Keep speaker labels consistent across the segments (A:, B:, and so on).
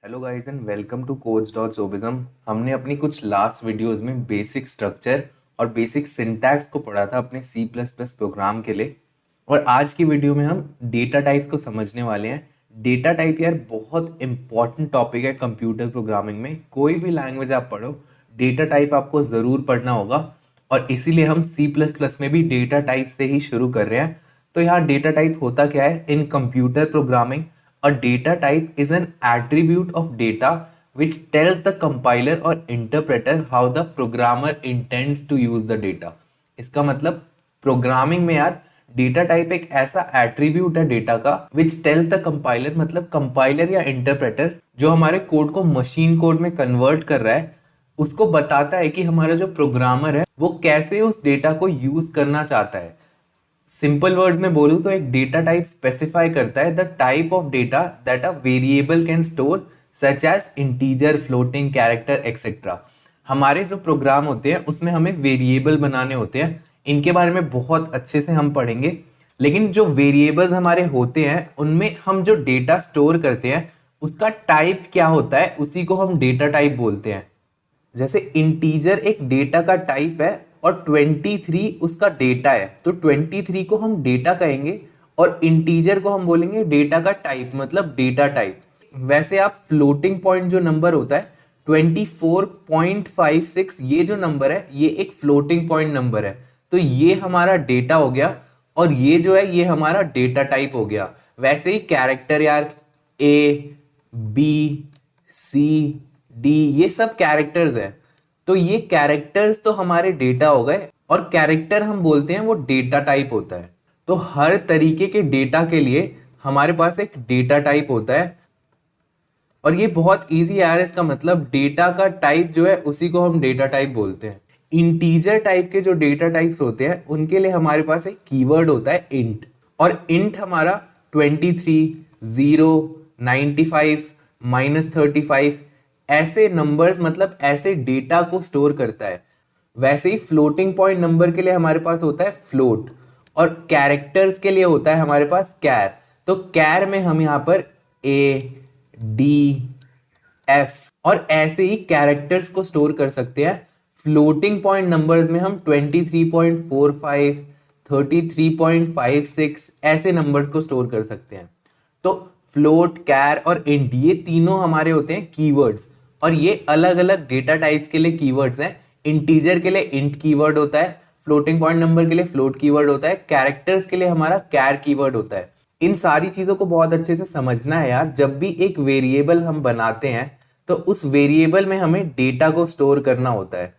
A: Hello guys and welcome to coach.zobism। हमने अपनी कुछ लास्ट वीडियोस में बेसिक स्ट्रक्चर और बेसिक सिंटैक्स को पढ़ा था अपने C++ प्रोग्राम के लिए। और आज की वीडियो में हम डेटा टाइप्स को समझने वाले हैं। डेटा टाइप यार बहुत इंपॉर्टेंट टॉपिक है कंप्यूटर प्रोग्रामिंग में। कोई भी लैंग्वेज आप पढ़ो, डेटा टाइप आपको ज़रूर पढ़ना होगा। और इसीलिए हम C++ में भी डेटा टाइप से ही शुरू कर रहे हैं। तो यहाँ डेटा टाइप होता क्या है इन computer programming? A data type is an attribute of data which tells the compiler or interpreter how the programmer intends to use the data। इसका मतलब प्रोग्रामिंग में यार डेटा टाइप एक ऐसा एट्रीब्यूट है डेटा का विच टेल्स द कंपाइलर, मतलब compiler या इंटरप्रेटर जो हमारे कोड को मशीन कोड में कन्वर्ट कर रहा है, उसको बताता है कि हमारा जो प्रोग्रामर है वो कैसे उस डेटा को यूज करना चाहता है। सिंपल वर्ड्स में बोलूं तो एक डेटा टाइप स्पेसिफाई करता है the type of data that a variable can store such as integer, floating, character etcetera. हमारे जो प्रोग्राम होते हैं उसमें हमें वेरिएबल बनाने होते हैं। इनके बारे में बहुत अच्छे से हम पढ़ेंगे। लेकिन जो वेरिएबल्स हमारे होते हैं उनमें हम जो डेटा स्टोर करते हैं उसका टाइप क्या होता है, उसी को हम डेटा टाइप बोलते हैं। जैसे इंटीजर एक डेटा का टाइप है और 23 उसका डेटा है, तो 23 को हम डेटा कहेंगे और इंटीजर को हम बोलेंगे डेटा का टाइप, मतलब डेटा टाइप। वैसे आप फ्लोटिंग पॉइंट जो नंबर होता है 24.56, ये जो नंबर है ये एक फ्लोटिंग पॉइंट नंबर है। तो ये हमारा डेटा हो गया और ये जो है ये हमारा डेटा टाइप हो गया। वैसे ही कैरेक्टर यार ए, बी, सी, डी, ये सब कैरेक्टर्स है। तो ये कैरेक्टर्स तो हमारे डेटा हो गए और कैरेक्टर हम बोलते हैं वो डेटा टाइप होता है। तो हर तरीके के डेटा के लिए हमारे पास एक डेटा टाइप होता है और ये बहुत इजी है यार। इसका मतलब डेटा का टाइप जो है उसी को हम डेटा टाइप बोलते हैं। इंटीजर टाइप के जो डेटा टाइप्स होते हैं उनके लिए हमारे पास एक कीवर्ड होता है इंट, और इंट हमारा 23, 0, 95, -35 ऐसे नंबर्स, मतलब ऐसे डेटा को स्टोर करता है। वैसे ही फ्लोटिंग पॉइंट नंबर के लिए हमारे पास होता है फ्लोट और कैरेक्टर्स के लिए होता है हमारे पास कैर। तो कैर में हम यहाँ पर ए, डी, एफ और ऐसे ही कैरेक्टर्स को स्टोर कर सकते हैं। फ्लोटिंग पॉइंट नंबर्स में हम 23.45, 33.56 ऐसे नंबर्स को स्टोर कर सकते हैं। तो फ्लोट, कैर और इंट ये तीनों हमारे होते हैं कीवर्ड्स और ये अलग अलग डेटा टाइप्स के लिए कीवर्ड्स हैं। इंटीजर के लिए इंट कीवर्ड होता है, फ्लोटिंग पॉइंट नंबर के लिए फ्लोट कीवर्ड होता है, कैरेक्टर्स के लिए हमारा कैर कीवर्ड होता है। इन सारी चीजों को बहुत अच्छे से समझना है यार। जब भी एक वेरिएबल हम बनाते हैं तो उस वेरिएबल में हमें डेटा को स्टोर करना होता है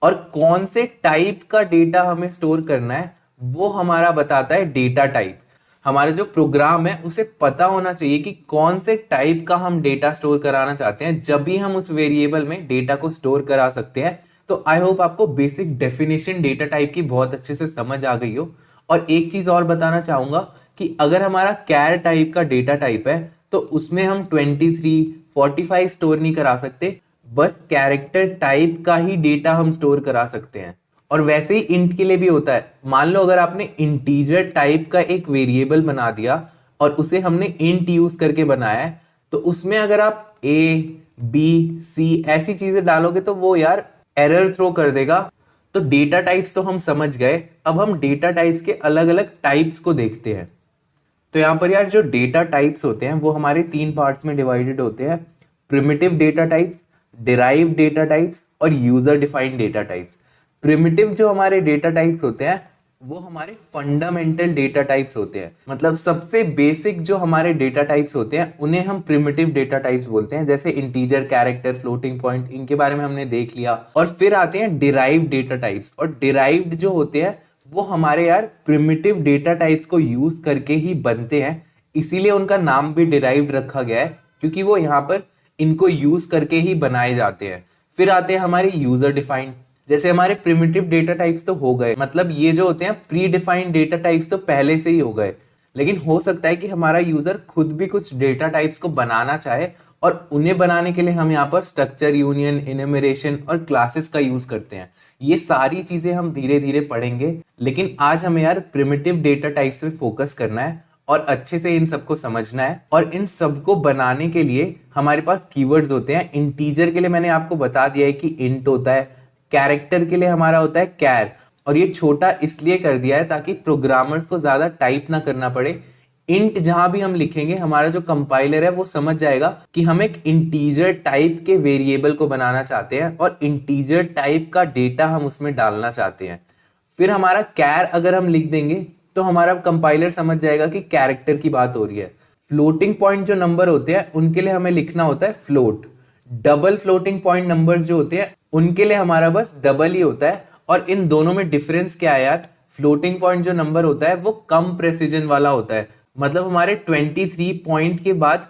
A: और कौन से टाइप का डेटा हमें स्टोर करना है वो हमारा बताता है डेटा टाइप। हमारा जो प्रोग्राम है उसे पता होना चाहिए कि कौन से टाइप का हम डेटा स्टोर कराना चाहते हैं, जब भी हम उस वेरिएबल में डेटा को स्टोर करा सकते हैं। तो आई होप आपको बेसिक डेफिनेशन डेटा टाइप की बहुत अच्छे से समझ आ गई हो। और एक चीज और बताना चाहूंगा कि अगर हमारा कैर टाइप का डेटा टाइप है तो उसमें हम 23, 45 स्टोर नहीं करा सकते, बस कैरेक्टर टाइप का ही डेटा हम स्टोर करा सकते हैं। और वैसे ही इंट के लिए भी होता है। मान लो अगर आपने इंटीजर टाइप का एक वेरिएबल बना दिया और उसे हमने इंट यूज करके बनाया है, तो उसमें अगर आप ए, बी, सी ऐसी चीजें डालोगे तो वो यार एरर थ्रो कर देगा। तो डेटा टाइप्स तो हम समझ गए, अब हम डेटा टाइप्स के अलग अलग टाइप्स को देखते हैं। तो यहाँ पर यार जो डेटा टाइप्स होते हैं वो हमारे 3 पार्ट्स में डिवाइडेड होते हैं: primitive data types, derived data types और user defined data types. Primitive जो हमारे डेटा टाइप्स होते हैं वो हमारे फंडामेंटल डेटा टाइप्स होते हैं, मतलब सबसे बेसिक जो हमारे डेटा टाइप्स होते हैं उन्हें हम प्रिमिटिव डेटा टाइप्स बोलते हैं। जैसे इंटीजर, कैरेक्टर, फ्लोटिंग पॉइंट, इनके बारे में हमने देख लिया। और फिर आते हैं डिराइव्ड डेटा टाइप्स, और डिराइव्ड जो होते हैं वो हमारे यार प्रिमिटिव डेटा टाइप्स को यूज करके ही बनते हैं, इसीलिए उनका नाम भी डिराइव्ड रखा गया है, क्योंकि वो यहाँ पर इनको यूज करके ही बनाए जाते हैं। फिर आते हैं हमारे यूजर डिफाइंड। जैसे हमारे प्रिमिटिव डेटा टाइप्स तो हो गए, मतलब ये जो होते हैं प्री डिफाइंड डेटा टाइप्स तो पहले से ही हो गए। लेकिन हो सकता है कि हमारा यूजर खुद भी कुछ डेटा टाइप्स को बनाना चाहे और उन्हें बनाने के लिए हम यहाँ पर स्ट्रक्चर, यूनियन, इन्यूमरेशन और क्लासेस का यूज करते हैं। ये सारी चीजें हम धीरे धीरे पढ़ेंगे, लेकिन आज हमें यार प्रिमिटिव डेटा टाइप्स पे फोकस करना है और अच्छे से इन सबको समझना है। और इन सबको बनाने के लिए हमारे पास कीवर्ड्स होते हैं। इंटीजर के लिए मैंने आपको बता दिया है कि इंट होता है, कैरेक्टर के लिए हमारा होता है कैर, और ये छोटा इसलिए कर दिया है ताकि प्रोग्रामर्स को ज्यादा टाइप ना करना पड़े। इंट जहां भी हम लिखेंगे हमारा जो कंपाइलर है वो समझ जाएगा कि हम एक इंटीजर टाइप के वेरिएबल को बनाना चाहते हैं और इंटीजर टाइप का डेटा हम उसमें डालना चाहते हैं। फिर हमारा कैर अगर हम लिख देंगे तो हमारा कंपाइलर समझ जाएगा कि कैरेक्टर की बात हो रही है। फ्लोटिंग पॉइंट जो नंबर होते हैं उनके लिए हमें लिखना होता है float. Double floating point numbers जो होते हैं उनके लिए हमारा बस डबल ही होता है। और इन दोनों में डिफरेंस क्या है यार, फ्लोटिंग पॉइंट जो नंबर होता है वो कम प्रेसिजन वाला होता है, मतलब हमारे 23 पॉइंट के बाद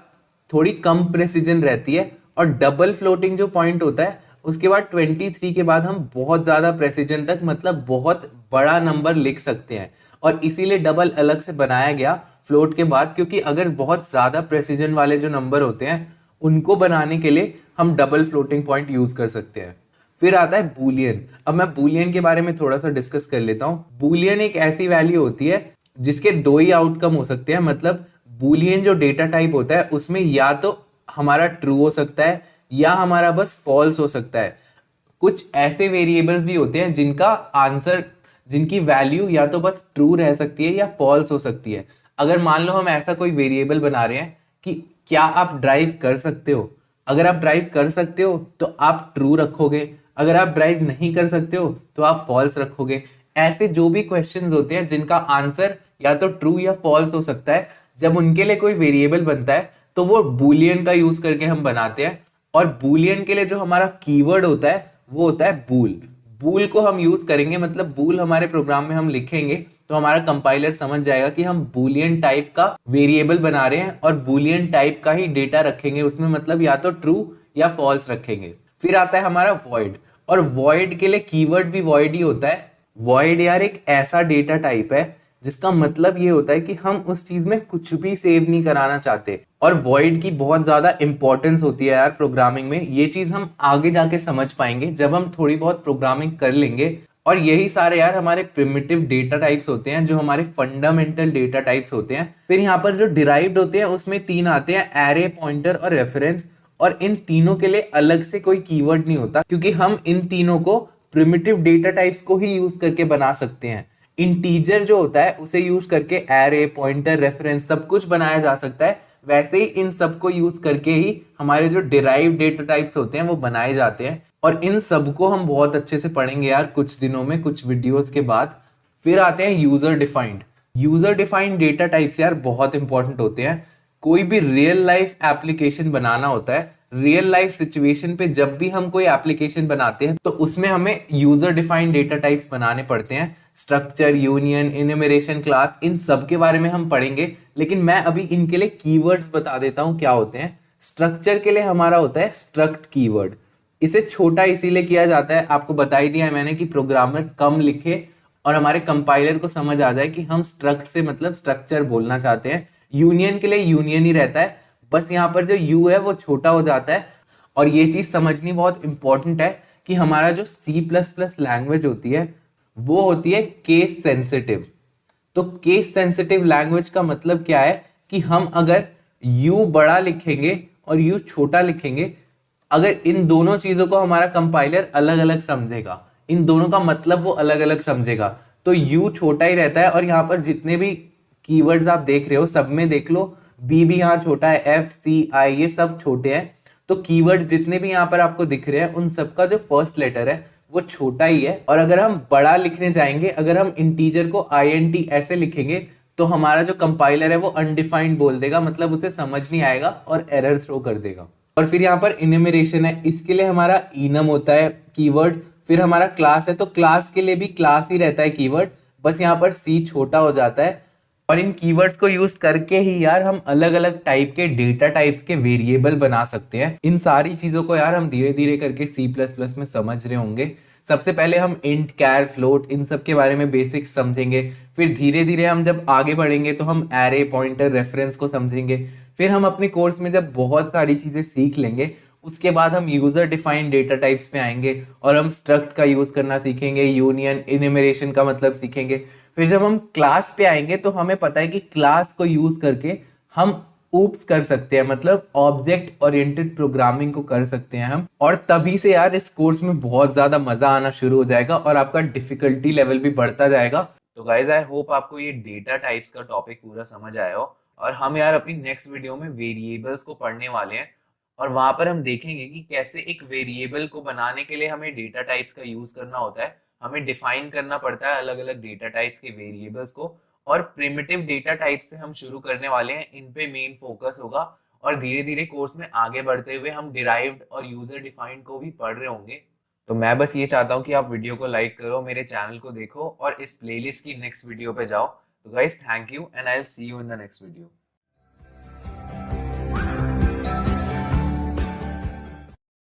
A: थोड़ी कम प्रेसिजन रहती है, और डबल फ्लोटिंग जो पॉइंट होता है उसके बाद 23 के बाद हम बहुत ज्यादा प्रेसिजन तक, मतलब बहुत बड़ा नंबर लिख सकते हैं। और इसीलिए डबल अलग से बनाया गया फ्लोट के बाद, क्योंकि अगर बहुत ज्यादा प्रेसिजन वाले जो नंबर होते हैं उनको बनाने के लिए हम डबल फ्लोटिंग पॉइंट यूज कर सकते हैं। फिर आता है बूलियन। अब मैं बूलियन के बारे में थोड़ा सा डिस्कस कर लेता हूँ। बूलियन एक ऐसी वैल्यू होती है जिसके दो ही आउटकम हो सकते हैं, मतलब बूलियन जो डेटा टाइप होता है उसमें या तो हमारा ट्रू हो सकता है या हमारा बस फॉल्स हो सकता है। कुछ ऐसे वेरिएबल्स भी होते हैं जिनका आंसर, जिनकी वैल्यू या तो बस ट्रू रह सकती है या फॉल्स हो सकती है। अगर मान लो हम ऐसा कोई वेरिएबल बना रहे हैं कि क्या आप ड्राइव कर सकते हो, अगर आप ड्राइव कर सकते हो तो आप ट्रू रखोगे, अगर आप ड्राइव नहीं कर सकते हो तो आप फॉल्स रखोगे। ऐसे जो भी क्वेश्चंस होते हैं जिनका आंसर या तो ट्रू या फॉल्स हो सकता है, जब उनके लिए कोई वेरिएबल बनता है तो वो बूलियन का यूज करके हम बनाते हैं। और बूलियन के लिए जो हमारा कीवर्ड होता है वो होता है बूल। बूल को हम यूज करेंगे, मतलब बूल हमारे प्रोग्राम में हम लिखेंगे तो हमारा कंपाइलर समझ जाएगा कि हम बूलियन टाइप का वेरिएबल बना रहे हैं और बूलियन टाइप का ही डेटा रखेंगे उसमें, मतलब या तो ट्रू या फॉल्स रखेंगे। फिर आता है हमारा वॉइड, और वॉइड के लिए कीवर्ड भी वॉइड ही होता है। वॉइड यार एक ऐसा डेटा टाइप है जिसका मतलब ये होता है कि हम उस चीज में कुछ भी सेव नहीं कराना चाहते। और वॉइड की बहुत ज्यादा इंपॉर्टेंस होती है यार प्रोग्रामिंग में। ये चीज हम आगे जाके समझ पाएंगे जब हम थोड़ी बहुत प्रोग्रामिंग कर लेंगे। और यही सारे यार हमारे प्रिमिटिव डेटा टाइप्स होते हैं जो हमारे फंडामेंटल डेटा टाइप्स होते हैं। फिर यहाँ पर जो डिराइव्ड होते हैं उसमें तीन आते हैं, एरे, पॉइंटर और रेफरेंस। और इन तीनों के लिए अलग से कोई कीवर्ड नहीं होता, क्योंकि हम इन तीनों को प्रिमिटिव डेटा टाइप्स को ही यूज करके बना सकते हैं। इंटीजर जो होता है उसे यूज करके एरे, पॉइंटर, रेफरेंस सब कुछ बनाया जा सकता है। वैसे ही इन सब को यूज करके ही हमारे जो डिराइव डेटा टाइप्स होते हैं वो बनाए जाते हैं। और इन सब को हम बहुत अच्छे से पढ़ेंगे यार कुछ दिनों में, कुछ वीडियोस के बाद। फिर आते हैं user defined. User defined data types यार बहुत इंपॉर्टेंट होते हैं। कोई भी रियल लाइफ एप्लीकेशन बनाना होता है, रियल लाइफ सिचुएशन पे जब भी हम कोई एप्लीकेशन बनाते हैं तो उसमें हमें यूजर डिफाइंड डेटा टाइप्स बनाने पड़ते हैं। स्ट्रक्चर, यूनियन, इन्यूमरेशन, क्लास, इन सब के बारे में हम पढ़ेंगे, लेकिन मैं अभी इनके लिए कीवर्ड्स बता देता हूं क्या होते हैं। स्ट्रक्चर के लिए हमारा होता है स्ट्रक्ट कीवर्ड। इसे छोटा इसीलिए किया जाता है, आपको बता ही दिया है मैंने, कि प्रोग्रामर कम लिखे और हमारे कंपाइलर को समझ आ जाए कि हम स्ट्रक्ट से मतलब स्ट्रक्चर बोलना चाहते हैं। यूनियन के लिए यूनियन ही रहता है, बस यहाँ पर जो यू है वो छोटा हो जाता है। और ये चीज समझनी बहुत इंपॉर्टेंट है कि हमारा जो C++ लैंग्वेज होती है वो होती है केस सेंसिटिव। तो केस सेंसिटिव लैंग्वेज का मतलब क्या है कि हम अगर यू बड़ा लिखेंगे और यू छोटा लिखेंगे, अगर इन दोनों चीजों को हमारा कंपाइलर अलग अलग समझेगा, इन दोनों का मतलब वो अलग अलग समझेगा, तो यू छोटा ही रहता है। और यहाँ पर जितने भी कीवर्ड्स आप देख रहे हो सब में देख लो, बी भी यहाँ छोटा है, एफ, सी, आई ये सब छोटे हैं। तो कीवर्ड जितने भी यहाँ पर आपको दिख रहे हैं उन सबका जो फर्स्ट लेटर है वो छोटा ही है। और अगर हम बड़ा लिखने जाएंगे, अगर हम इंटीजर को INT ऐसे लिखेंगे तो हमारा जो कंपाइलर है वो अनडिफाइंड बोल देगा, मतलब उसे समझ नहीं आएगा और एरर थ्रो कर देगा। और फिर यहाँ पर इन्यूमरेशन है, इसके लिए हमारा इनम होता है कीवर्ड। फिर हमारा क्लास है, तो क्लास के लिए भी क्लास ही रहता है कीवर्ड, बस यहाँ पर C छोटा हो जाता है। और इन कीवर्ड्स को यूज करके ही यार हम अलग अलग टाइप के डेटा टाइप्स के वेरिएबल बना सकते हैं। इन सारी चीजों को यार हम धीरे धीरे करके C++ में समझ रहे होंगे। सबसे पहले हम इंट, कैर, फ्लोट इन सब के बारे में बेसिक्स समझेंगे। फिर धीरे धीरे हम जब आगे बढ़ेंगे तो हम एरे, पॉइंटर, रेफरेंस को समझेंगे। फिर हम अपने कोर्स में जब बहुत सारी चीजें सीख लेंगे उसके बाद हम यूजर डिफाइंड डेटा टाइप्स पे आएंगे और हम स्ट्रक्ट का यूज करना सीखेंगे, यूनियन, इन्यूमरेशन का मतलब सीखेंगे। फिर जब हम क्लास पे आएंगे तो हमें पता है कि क्लास को यूज करके हम ऊप्स कर सकते हैं, मतलब ऑब्जेक्ट ओरिएंटेड प्रोग्रामिंग को कर सकते हैं हम। और तभी से यार इस कोर्स में बहुत ज्यादा मजा आना शुरू हो जाएगा और आपका डिफिकल्टी लेवल भी बढ़ता जाएगा। तो गाइज आई होप आपको ये डेटा टाइप्स का टॉपिक पूरा समझ आया हो। और हम यार अपनी नेक्स्ट वीडियो में वेरिएबल्स को पढ़ने वाले हैं, और वहां पर हम देखेंगे कि कैसे एक वेरिएबल को बनाने के लिए हमें डेटा टाइप्स का यूज करना होता है। हमें डिफाइन करना पड़ता है अलग अलग डेटा टाइप्स के वेरिएबल्स को, और प्रिमिटिव डेटा टाइप्स से हम शुरू करने वाले हैं, इन पे मेन फोकस होगा। और धीरे धीरे कोर्स में आगे बढ़ते हुए हम डिराइव्ड और यूजर डिफाइंड को भी पढ़ रहे होंगे। तो मैं बस ये चाहता हूँ कि आप वीडियो को लाइक करो, मेरे चैनल को देखो और इस प्लेलिस्ट की नेक्स्ट वीडियो पे जाओ। तो guys thank you and I will see you in the next video.